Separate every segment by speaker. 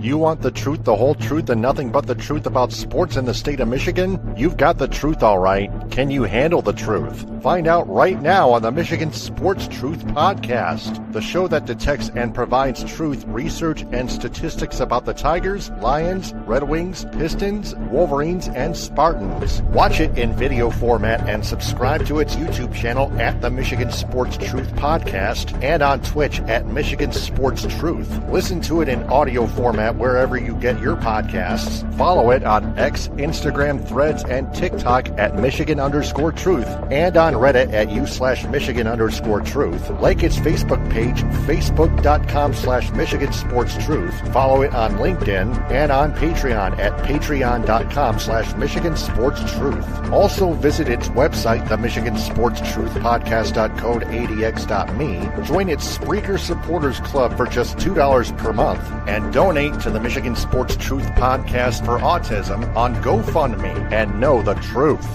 Speaker 1: You want the truth, the whole truth, and nothing but the truth about sports in the state of Michigan? You've got the truth, all right. Can you handle the truth? Find out right now on the Michigan Sports Truth Podcast, the show that detects and provides truth, research, and statistics about the Tigers, Lions, Red Wings, Pistons, Wolverines, and Spartans. Watch it in video format and subscribe to its YouTube channel at the Michigan Sports Truth Podcast and on Twitch at Michigan Sports Truth. Listen to it in audio format wherever you get your podcasts. Follow it on X, Instagram, Threads, and TikTok at Michigan_Truth and on Reddit at u/Michigan_Truth. Like its Facebook page, facebook.com/Michigan Sports Truth. Follow it on LinkedIn and on Patreon at patreon.com/Michigan Sports Truth. Also visit its website, the Michigan Sports Truth Podcast.code80x.me. Join its Spreaker Supporters Club for just $2 per month and donate to the Michigan Sports Truth Podcast for Autism on GoFundMe and know the truth.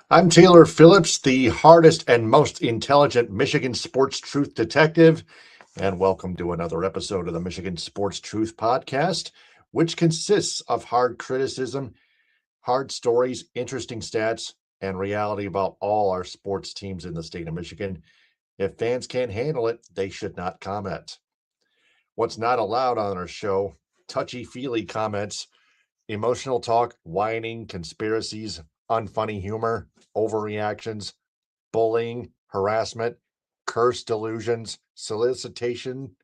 Speaker 1: I'm Taylor Phillips, the hardest and most intelligent Michigan Sports Truth detective, and welcome to another episode of the Michigan Sports Truth Podcast, which consists of hard criticism, hard stories, interesting stats, and reality about all our sports teams in the state of Michigan. If fans can't handle it, they should not comment. What's not allowed on our show: touchy-feely comments, emotional talk, whining, conspiracies, unfunny humor, overreactions, bullying, harassment, curse delusions, solicitation,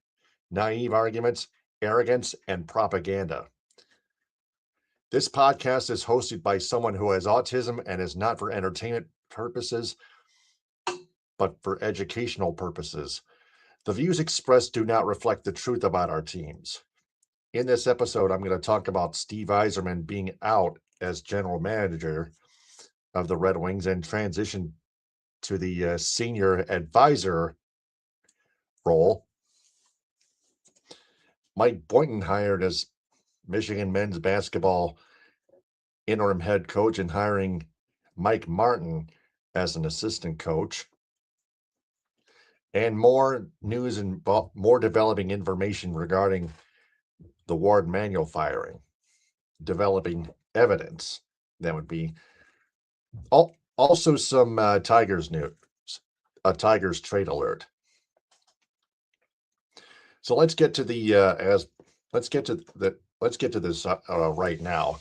Speaker 1: naive arguments, arrogance, and propaganda. This podcast is hosted by someone who has autism and is not for entertainment purposes, but for educational purposes. The views expressed do not reflect the truth about our teams. In this episode, I'm going to talk about Steve Yzerman being out as general manager of the Red Wings and transition to the senior advisor role. Mike Boynton hired as Michigan men's basketball interim head coach and hiring Mike Martin as an assistant coach. And more news and more developing information regarding the Warde Manuel firing, developing evidence. That would be also some Tigers news, a Tigers trade alert. So let's get to the let's get to this right now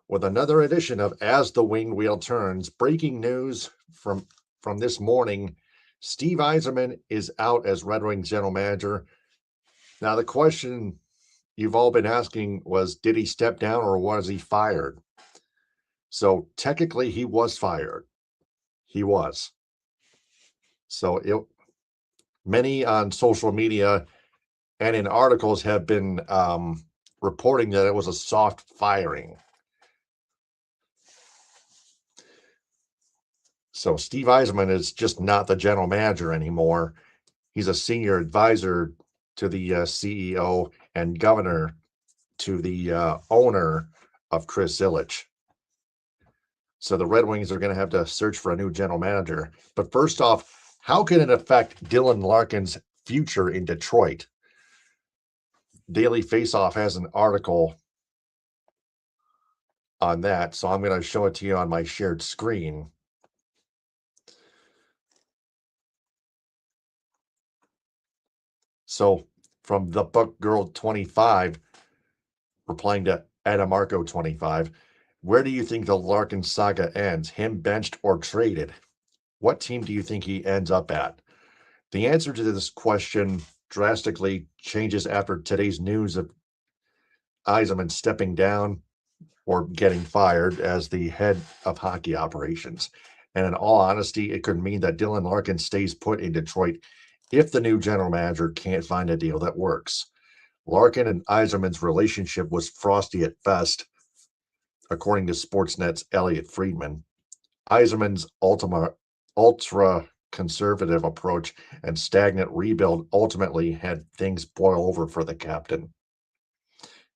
Speaker 1: with another edition of As the Wing Wheel Turns. Breaking news from this morning: Steve Yzerman is out as Red Wings general manager. Now, the question you've all been asking was, did he step down or was he fired? So technically he was fired. He was. So many on social media and in articles have been reporting that it was a soft firing. So Steve Yzerman is just not the general manager anymore. He's a senior advisor to the CEO and governor to the owner of Chris Ilitch. So the Red Wings are going to have to search for a new general manager. But first off, how can it affect Dylan Larkin's future in Detroit? Daily Faceoff has an article on that, so I'm going to show it to you on my shared screen. So from the Buck Girl 25, replying to Adamarco 25, where do you think the Larkin saga ends? Him benched or traded? What team do you think he ends up at? The answer to this question drastically changes after today's news of Yzerman stepping down or getting fired as the head of hockey operations. And in all honesty, it could mean that Dylan Larkin stays put in Detroit if the new general manager can't find a deal that works. Larkin and Yzerman's relationship was frosty at best, according to Sportsnet's Elliot Friedman. Yzerman's ultra-conservative approach and stagnant rebuild ultimately had things boil over for the captain.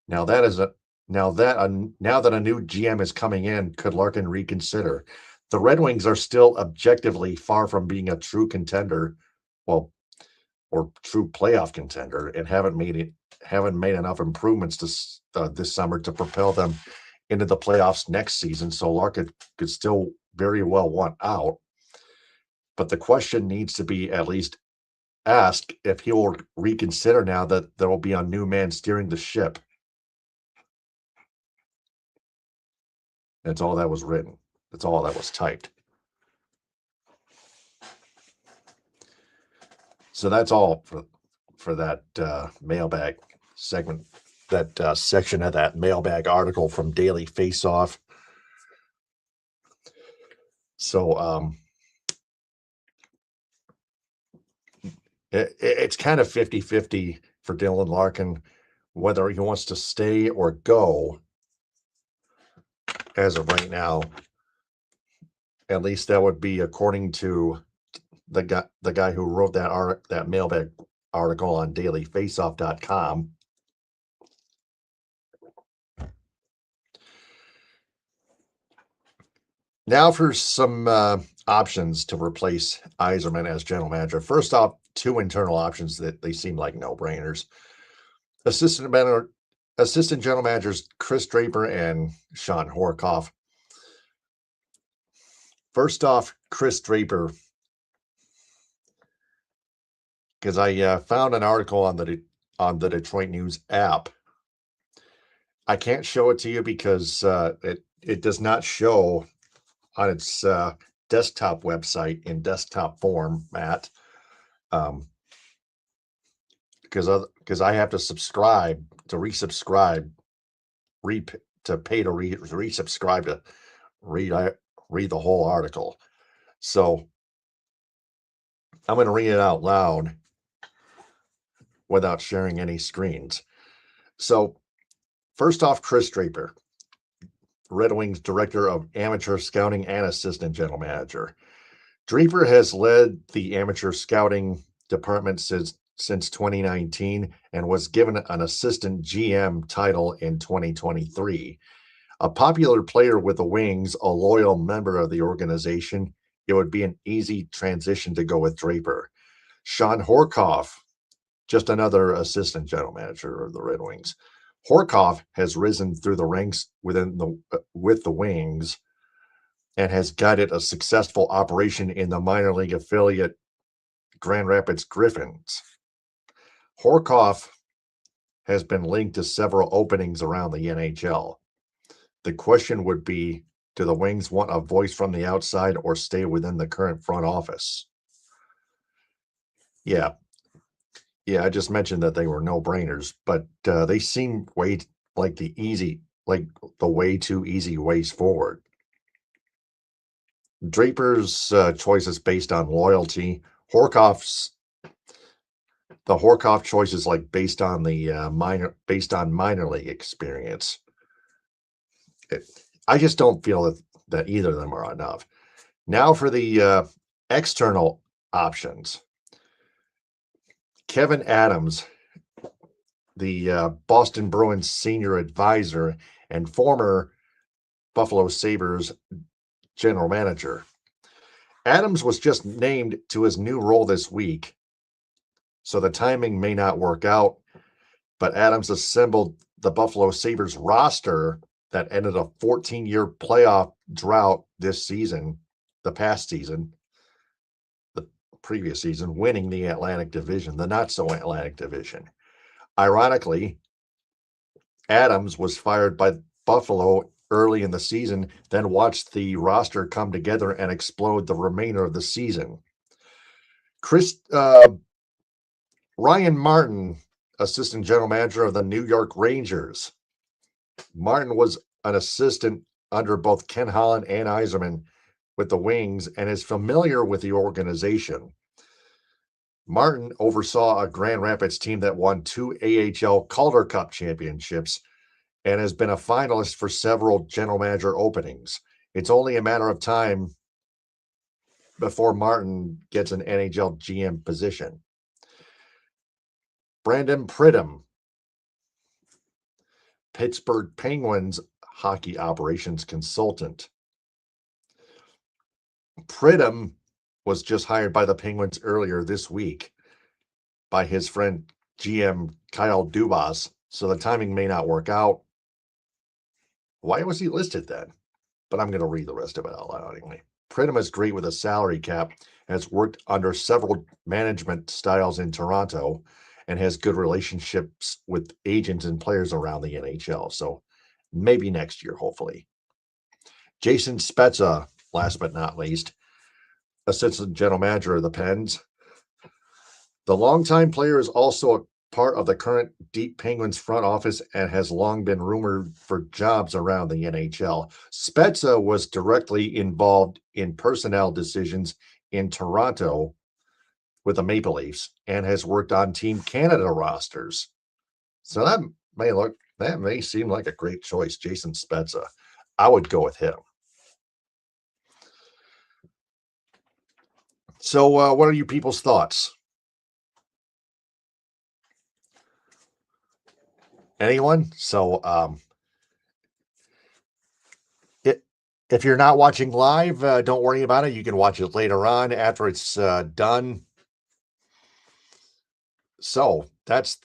Speaker 1: Now that a new GM is coming in, could Larkin reconsider? The Red Wings are still objectively far from being a true contender. Well, or true playoff contender and haven't made enough improvements this summer to propel them into the playoffs next season. So Larkin could still very well want out. But the question needs to be at least asked if he will reconsider now that there will be a new man steering the ship. That's all that was written. That's all that was typed. So that's all for that mailbag segment, that section of that mailbag article from Daily Faceoff. So it's kind of 50-50 for Dylan Larkin, whether he wants to stay or go as of right now. At least that would be according to the guy who wrote that mailbag article on dailyfaceoff.com. Now for some options to replace Yzerman as general manager. First off, two internal options that they seem like no-brainers. Assistant general managers Chris Draper and Sean Horkoff. First off, Chris Draper, because I found an article on the Detroit News app. I can't show it to you because it does not show on its desktop website in desktop format, because I have to subscribe to resubscribe, to pay to resubscribe to read the whole article. So I'm going to read it out loud without sharing any screens. So first off, Chris Draper, Red Wings director of amateur scouting and assistant general manager. Draper has led the amateur scouting department since 2019 and was given an assistant GM title in 2023. A popular player with the Wings, a loyal member of the organization, it would be an easy transition to go with Draper. Sean Horkoff, just another assistant general manager of the Red Wings. Horkoff has risen through the ranks with the Wings and has guided a successful operation in the minor league affiliate Grand Rapids Griffins. Horkoff has been linked to several openings around the NHL. The question would be, do the Wings want a voice from the outside or stay within the current front office? Yeah, I just mentioned that they were no-brainers, but they seem like the way too easy ways forward. Draper's choice is based on loyalty. The Horkoff choice is like based on minor league experience. I just don't feel that either of them are enough. Now for the external options. Kevin Adams, the Boston Bruins senior advisor and former Buffalo Sabres general manager. Adams was just named to his new role this week, so the timing may not work out, but Adams assembled the Buffalo Sabres roster that ended a 14-year playoff drought this season, the previous season, winning the Atlantic Division, the not-so-Atlantic Division. Ironically, Adams was fired by Buffalo early in the season, then watched the roster come together and explode the remainder of the season. Ryan Martin, assistant general manager of the New York Rangers. Martin was an assistant under both Ken Holland and Yzerman with the Wings and is familiar with the organization. Martin oversaw a Grand Rapids team that won 2 AHL Calder Cup championships and has been a finalist for several general manager openings. It's only a matter of time before Martin gets an NHL GM position. Brandon Pridham, Pittsburgh Penguins hockey operations consultant. Pridham was just hired by the Penguins earlier this week. by his friend GM Kyle Dubas, so the timing may not work out. Why was he listed then? But I'm going to read the rest of it out loud anyway. Pridham is great with a salary cap, has worked under several management styles in Toronto, and has good relationships with agents and players around the NHL. So maybe next year, hopefully. Jason Spezza, last but not least, assistant general manager of the Pens. The longtime player is also a part of the current Deep Penguins front office and has long been rumored for jobs around the NHL. Spezza was directly involved in personnel decisions in Toronto with the Maple Leafs and has worked on Team Canada rosters. So that may seem like a great choice, Jason Spezza. I would go with him. So what are you people's thoughts? Anyone? So if you're not watching live, don't worry about it. You can watch it later on after it's done. So that's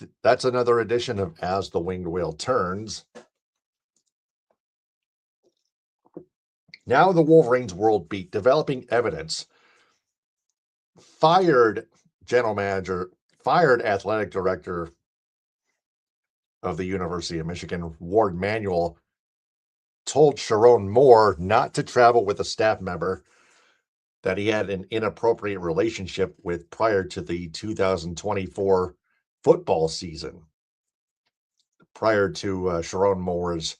Speaker 1: another edition of As the Winged Wheel Turns. Now the Wolverines World Beat, developing evidence. Fired athletic director of the University of Michigan, Warde Manuel, told Sharon Moore not to travel with a staff member that he had an inappropriate relationship with prior to the 2024 football season, prior to Sharon Moore's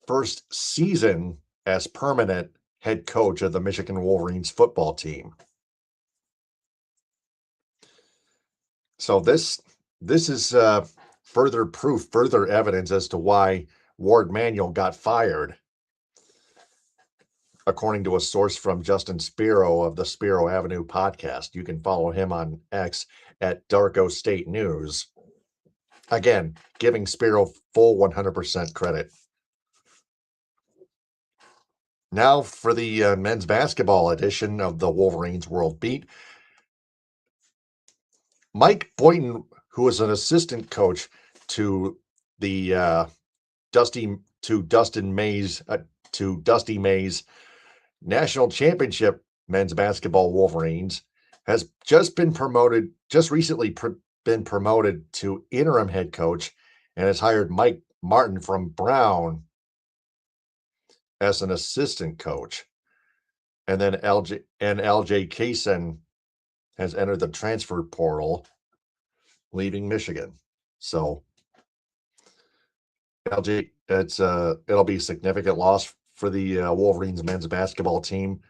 Speaker 1: first season as permanent head coach of the Michigan Wolverines football team. So this is further proof, further evidence as to why Warde Manuel got fired, according to a source from Justin Spiro of the Spiro Avenue podcast. You can follow him on X at Darko State News. Again, giving Spiro full 100% credit. Now for the men's basketball edition of the Wolverines World Beat. Mike Boynton, who was an assistant coach to the Dusty May's national championship men's basketball Wolverines, has just recently been promoted to interim head coach and has hired Mike Martin from Brown as an assistant coach. And then LJ Kaysen has entered the transfer portal, leaving Michigan. So LJ, it'll be a significant loss for the Wolverines men's basketball team.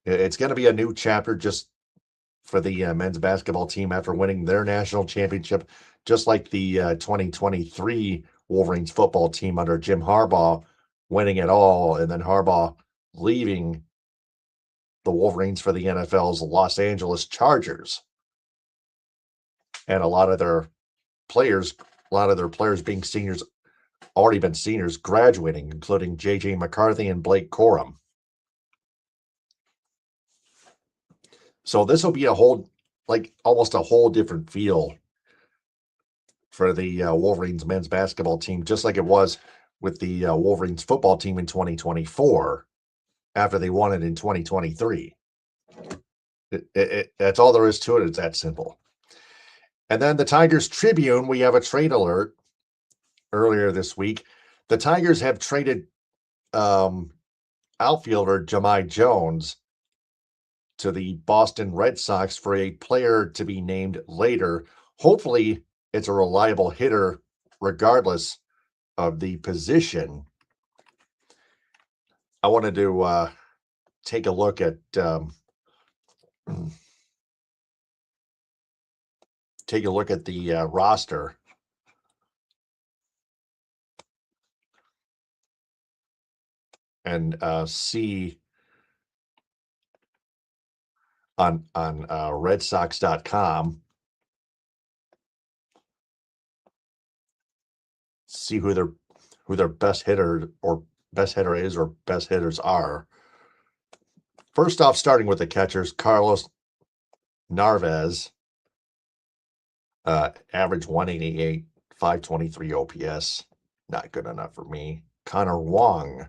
Speaker 1: It's going to be a new chapter just for the men's basketball team after winning their national championship, just like the 2023 Wolverines football team under Jim Harbaugh, winning it all, and then Harbaugh leaving the Wolverines for the NFL's Los Angeles Chargers. And a lot of their players being seniors, already been seniors, graduating, including J.J. McCarthy and Blake Corum. So this will be almost a whole different feel for the Wolverines men's basketball team, just like it was with the Wolverines football team in 2024 after they won it in 2023. That's all there is to it. It's that simple. And then the Tigers Tribune, we have a trade alert earlier this week. The Tigers have traded outfielder Jahmai Jones to the Boston Red Sox for a player to be named later. Hopefully, it's a reliable hitter regardless of the position. I wanted to take a look at the roster. And see on redsox.com, see who their best hitter is or best hitters are. First off, starting with the catchers, Carlos Narvaez, average 188, 523 OPS. Not good enough for me. Connor Wong,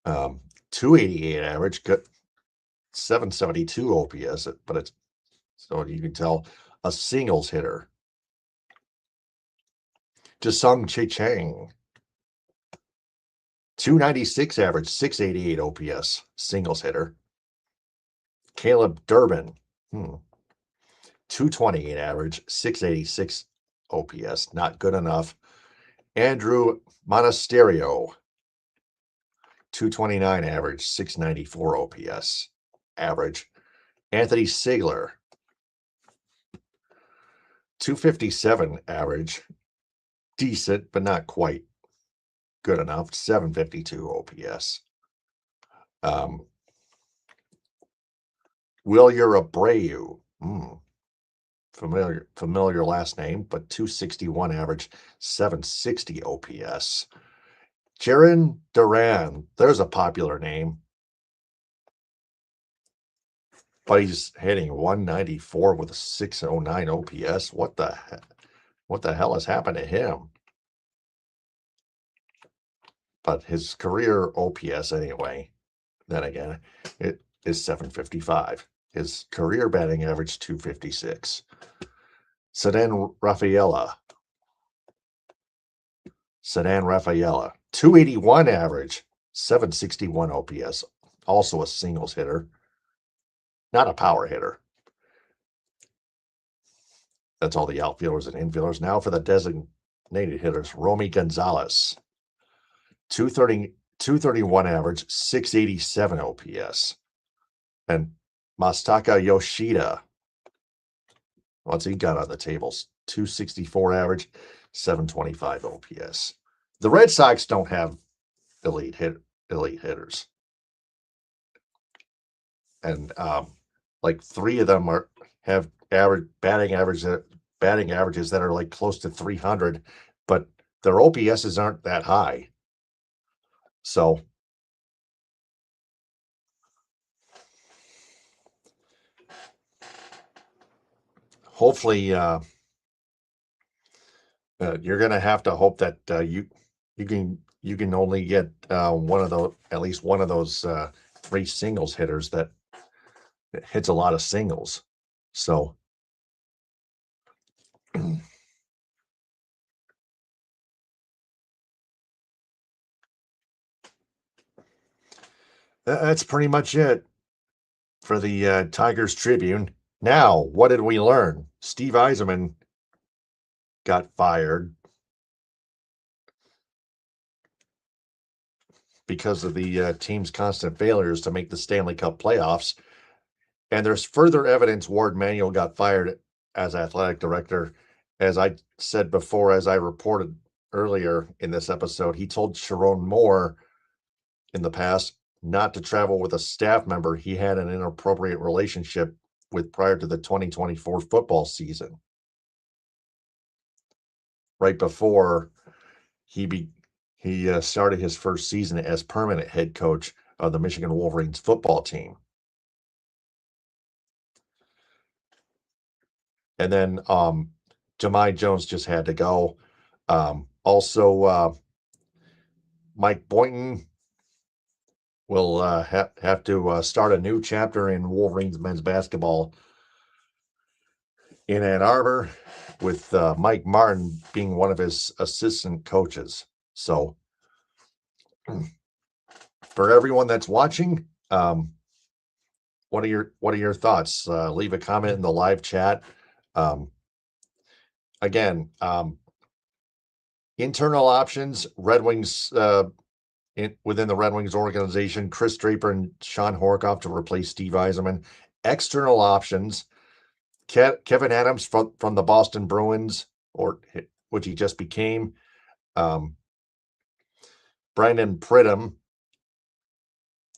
Speaker 1: 288 average, good, 772 OPS, but it's, so you can tell, a singles hitter. Jasung Chichang, 296 average, 688 OPS, singles hitter. Caleb Durbin, 228 average, 686 OPS, not good enough. Andrew Monasterio, 229 average, 694 OPS, average. Anthony Sigler, 257 average, decent, but not quite good enough, 752 OPS. Wilyer Abreu, familiar last name, but 261 average, 760 OPS. Jaron Duran, there's a popular name, but he's hitting 194 with a 609 OPS. What the hell has happened to him? But his career OPS anyway, then again, it is 755. His career batting average 256. Sedan Rafaela, 281 average, 761 OPS, also a singles hitter, not a power hitter. That's all the outfielders and infielders. Now for the designated hitters, Romy Gonzalez, 231 average, 687 OPS. And Masataka Yoshida, what's he got on the tables? 264 average, 725 OPS. The Red Sox don't have elite hitters. And like three of them have batting averages that are like close to 300, but their OPSs aren't that high. So hopefully you're going to have to hope that you can only get at least one of those three singles hitters that hits a lot of singles. So that's pretty much it for the Tigers Tribune. Now, what did we learn? Steve Yzerman got fired because of the team's constant failures to make the Stanley Cup playoffs. And there's further evidence Warde Manuel got fired as athletic director. As I said before, as I reported earlier in this episode, he told Sharon Moore in the past not to travel with a staff member he had an inappropriate relationship with prior to the 2024 football season. Right before he started his first season as permanent head coach of the Michigan Wolverines football team. And then Jahmai Jones just had to go. Also, Mike Boynton will have to start a new chapter in Wolverines men's basketball in Ann Arbor, with Mike Martin being one of his assistant coaches. So for everyone that's watching, what are your thoughts? Leave a comment in the live chat. Again, internal options, Red Wings, within the Red Wings organization, Chris Draper and Sean Horkoff to replace Steve Yzerman. External options, Kevin Adams from the Boston Bruins, or which he just became. Brandon Pridham,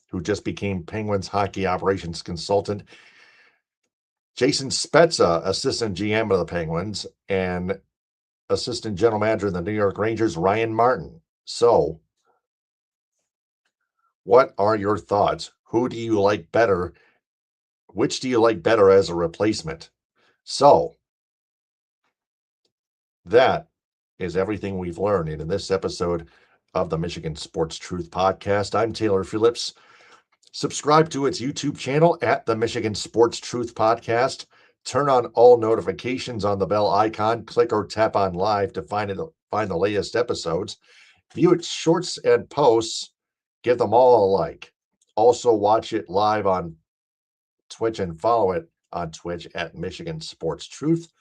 Speaker 1: who just became Penguins hockey operations consultant. Jason Spezza, assistant GM of the Penguins, and assistant general manager of the New York Rangers, Ryan Martin. So, what are your thoughts? Who do you like better Which do you like better as a replacement? So that is everything we've learned in this episode of the Michigan Sports Truth Podcast. I'm Taylor Phillips. Subscribe to its YouTube channel at the Michigan Sports Truth Podcast. Turn on all notifications on the bell icon. Click or tap on live to find the latest episodes. View its shorts and posts. Give them all a like. Also watch it live on Twitch and follow it on Twitch at Michigan Sports Truth.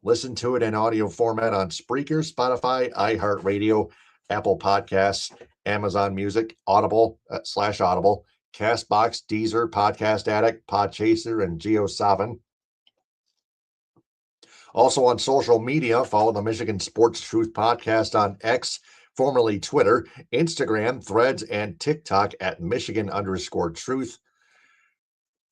Speaker 1: Listen to it in audio format on Spreaker, Spotify, iHeartRadio, Apple Podcasts, Amazon Music, Audible, /Audible, CastBox, Deezer, Podcast Addict, Podchaser, and GeoSavin. Also on social media, follow the Michigan Sports Truth Podcast on X, formerly Twitter, Instagram, Threads, and TikTok at Michigan_Truth.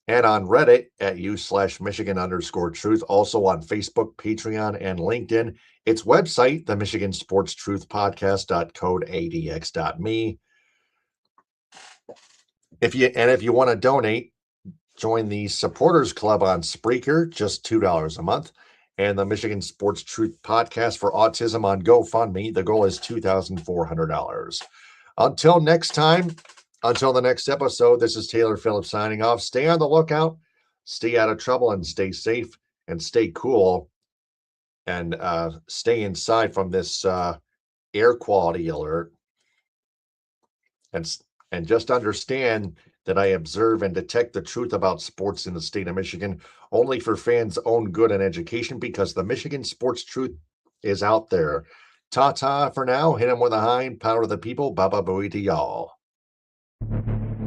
Speaker 1: And on Reddit at u/Michigan_Truth. Also on Facebook, Patreon, and LinkedIn. Its website, the Michigan Sports Truth Podcast.codeadx.me. If you want to donate, join the Supporters Club on Spreaker, just $2 a month, and the Michigan Sports Truth Podcast for Autism on GoFundMe. The goal is $2,400. Until next time. Until the next episode, this is Taylor Phillips signing off. Stay on the lookout, stay out of trouble, and stay safe, and stay cool, and stay inside from this air quality alert. And just understand that I observe and detect the truth about sports in the state of Michigan only for fans' own good and education, because the Michigan Sports Truth is out there. Ta-ta for now. Hit him with a hind. Power to the people. Baba booey to y'all.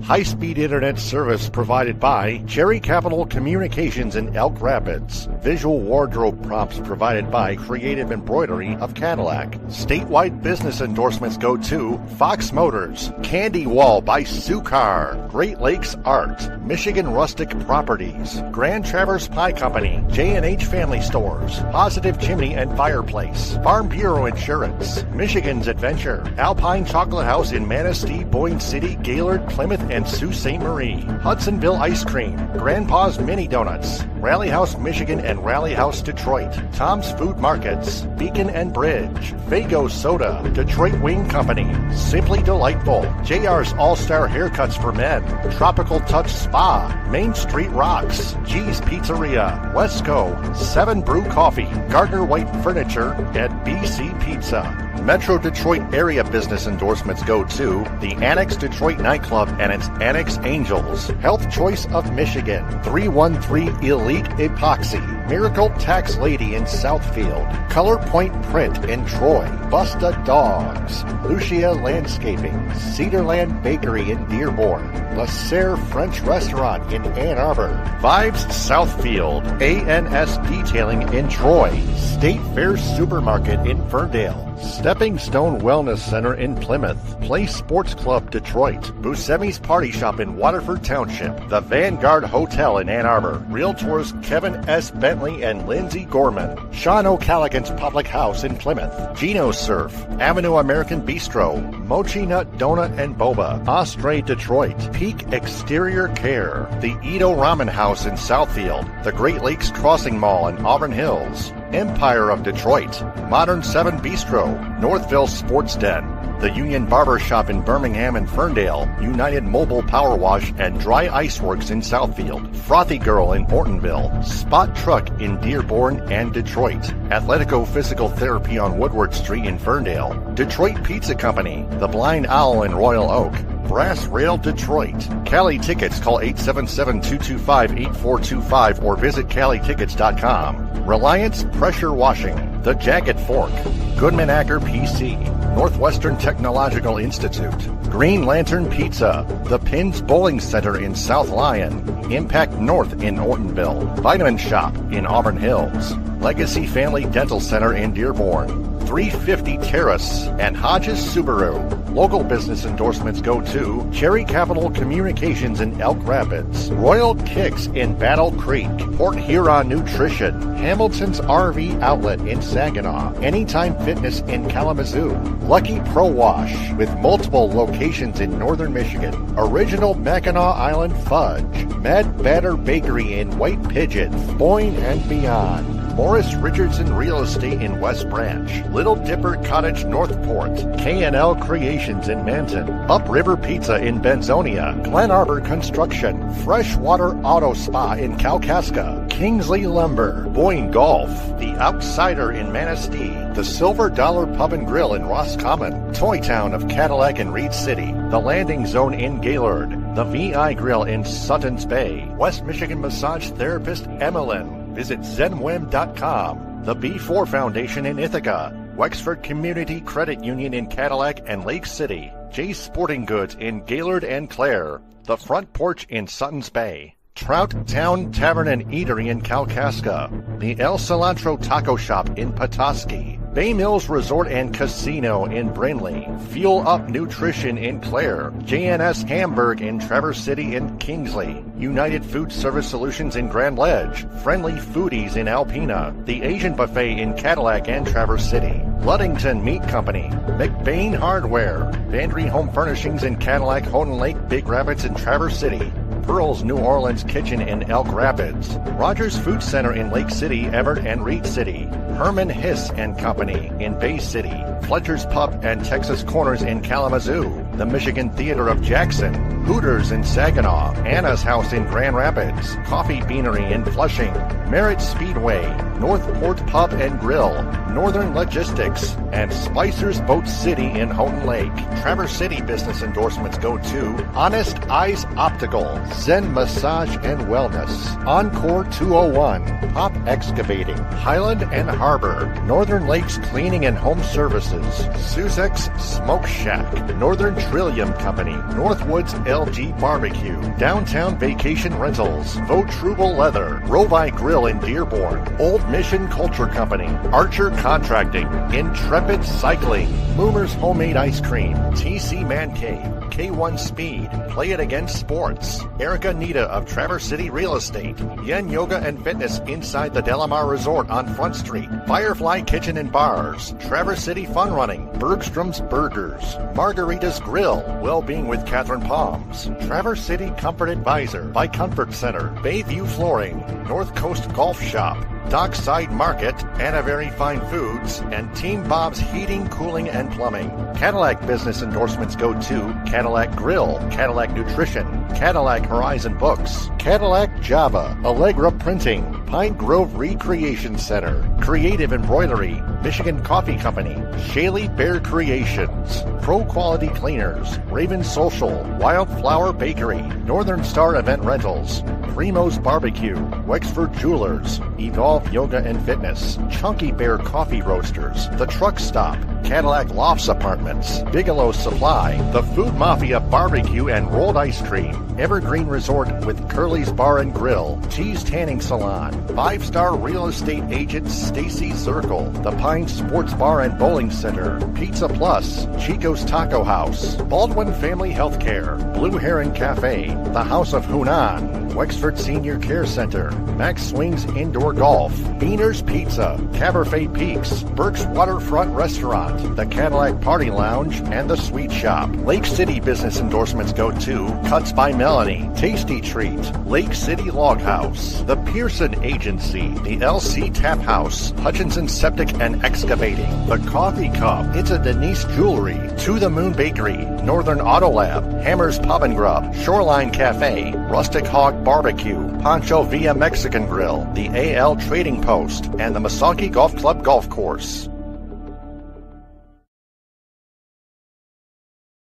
Speaker 1: High-speed internet service provided by Cherry Capital Communications in Elk Rapids. Visual wardrobe prompts provided by Creative Embroidery of Cadillac. Statewide business endorsements go to Fox Motors, Candy Wall by Sukar, Great Lakes Art, Michigan Rustic Properties, Grand Traverse Pie Company, J&H Family Stores, Positive Chimney and Fireplace, Farm Bureau Insurance, Michigan's Adventure, Alpine Chocolate House in Manistee, Boyne City, Gaylord, Plymouth, and Sault Ste. Marie, Hudsonville Ice Cream, Grandpa's Mini Donuts, Rally House Michigan and Rally House Detroit, Tom's Food Markets, Beacon and Bridge, Fago Soda, Detroit Wing Company, Simply Delightful, JR's All-Star Haircuts for Men, Tropical Touch Spa, Main Street Rocks, G's Pizzeria, Wesco, 7 Brew Coffee, Gardner White Furniture, and BC Pizza. Metro Detroit area business endorsements go to the Annex Detroit Nightclub and its Annex Angels, Health Choice of Michigan, 313 Elite Epoxy, Miracle Tax Lady in Southfield, Color Point Print in Troy, Busta Dogs, Lucia Landscaping, Cedarland Bakery in Dearborn, La Serre French Restaurant in Ann Arbor, Vibes Southfield, ANS Detailing in Troy, State Fair Supermarket in Ferndale, Stepping Stone Wellness Center in Plymouth, Place Sports Club Detroit, Buscemi's Party Shop in Waterford Township, the Vanguard Hotel in Ann Arbor, Realtors Kevin S. Bentley and Lindsay Gorman, Sean O'Callaghan's Public House in Plymouth, Gino Surf, Avenue American Bistro, Mochi Nut Donut and Boba, Osprey Detroit, Peak Exterior Care, the Edo Ramen House in Southfield, the Great Lakes Crossing Mall in Auburn Hills, Empire of Detroit, Modern 7 Bistro, Northville Sports Den, the Union Barber Shop in Birmingham and Ferndale, United Mobile Power Wash and Dry Ice Works in Southfield, Frothy Girl in Ortonville, Spot Truck in Dearborn and Detroit, Athletico Physical Therapy on Woodward Street in Ferndale, Detroit Pizza Company, The Blind Owl in Royal Oak, Brass Rail Detroit. Cali Tickets, call 877-225-8425 or visit CaliTickets.com. Reliance Pressure Washing, The Jacket Fork, Goodman Acker PC, Northwestern Technological Institute, Green Lantern Pizza, The Pins Bowling Center in South Lyon, Impact North in Ortonville, Vitamin Shop in Auburn Hills, Legacy Family Dental Center in Dearborn, 350 Terrace, and Hodges Subaru. Local business endorsements go to Cherry Capital Communications in Elk Rapids, Royal Kicks in Battle Creek, Port Huron Nutrition, Hamilton's RV Outlet in Saginaw, Anytime Fitness in Kalamazoo, Lucky Pro Wash with multiple locations in northern Michigan, Original Mackinac Island Fudge, Mad Batter Bakery in White Pigeon, Boyne and beyond. Morris Richardson Real Estate in West Branch, Little Dipper Cottage Northport, K&L Creations in Manton, Upriver Pizza in Benzonia, Glen Arbor Construction, Freshwater Auto Spa in Kalkaska, Kingsley Lumber, Boyne Golf, The Outsider in Manistee, the Silver Dollar Pub and Grill in Roscommon, Toy Town of Cadillac and Reed City, the Landing Zone in Gaylord, the VI Grill in Suttons Bay, West Michigan Massage Therapist Emmeline. Visit zenwem.com. The B4 Foundation in Ithaca, Wexford Community Credit Union in Cadillac and Lake City, Jay's Sporting Goods in Gaylord and Clare, the Front Porch in Suttons Bay, Trout Town Tavern and Eatery in Kalkaska, the El Cilantro Taco Shop in Petoskey, Bay Mills Resort and Casino in Brindley, Fuel Up Nutrition in Clare, JNS Hamburg in Traverse City and Kingsley, United Food Service Solutions in Grand Ledge, Friendly Foodies in Alpena, the Asian Buffet in Cadillac and Traverse City, Ludington Meat Company, McBain Hardware, Vandry Home Furnishings in Cadillac, Houghton Lake, Big Rapids and Traverse City, Pearl's New Orleans Kitchen in Elk Rapids, Rogers Food Center in Lake City, Everett and Reed City, Herman Hiss and Company in Bay City, Fletcher's Pub and Texas Corners in Kalamazoo, the Michigan Theater of Jackson, Hooters in Saginaw, Anna's House in Grand Rapids, Coffee Beanery in Flushing, Merritt Speedway, Northport Pub and Grill, Northern Logistics, and Spicer's Boat City in Houghton Lake. Traverse City business endorsements go to Honest Eyes Optical, Zen Massage and Wellness, Encore 201, Pop Excavating, Highland and Harbor, Northern Lakes Cleaning and Home Services, Suzek's Smoke Shack, Northern Trillium Company, Northwoods LG Barbecue, Downtown Vacation Rentals, Vautrubel Leather, Rovi Grill in Dearborn, Old Mission Culture Company, Archer Contracting, Intrepid Cycling, Moomer's Homemade Ice Cream, TC Man Cave, K1 Speed, Play It Again Sports, Erica Nita of Traverse City Real Estate, Yen Yoga and Fitness inside the Delamar Resort on Front Street, Firefly Kitchen and Bars, Traverse City Fun Running, Bergstrom's Burgers, Margarita's Grill, Wellbeing with Catherine Palms, Traverse City Comfort Advisor by Comfort Center, Bayview Flooring, North Coast Golf Shop, Dockside Market, Anna Very Fine Foods, and Team Bob's Heating, Cooling, and Plumbing. Cadillac business endorsements go to Cadillac Grill, Cadillac Nutrition, Cadillac Horizon Books, Cadillac Java, Allegra Printing, Pine Grove Recreation Center, Creative Embroidery, Michigan Coffee Company, Shaley Bear Creations, Pro Quality Cleaners, Raven Social, Wildflower Bakery, Northern Star Event Rentals, Primo's Barbecue, Wexford Jewelers, Evolve Yoga and Fitness, Chunky Bear Coffee Roasters, The Truck Stop, Cadillac Lofts Apartments, Bigelow Supply, The Food Mafia Barbecue and Rolled Ice Cream, Evergreen Resort with Curly's Bar and Grill, Tees Tanning Salon, 5-star real estate agent Stacy Zirkle, The Pine Sports Bar and Bowling Center, Pizza Plus, Chico's Taco House, Baldwin Family Healthcare, Blue Heron Cafe, The House of Hunan, Wexford Senior Care Center, Max Swings Indoor Golf, Beaner's Pizza, Cabernet Peaks, Burke's Waterfront Restaurant, the Cadillac Party Lounge, and the Sweet Shop. Lake City business endorsements go to Cuts by Melanie, Tasty Treat, Lake City Log House, the Pearson Agency, the LC Tap House, Hutchinson Septic and Excavating, the Coffee Cup, It's a Denise Jewelry, To the Moon Bakery, Northern Auto Lab, Hammer's Pub and Grub, Shoreline Cafe, Rustic Hog Barbecue, Pancho Villa Mexican Grill, the AL Trading Post, and the Misaki Golf Club Golf Course.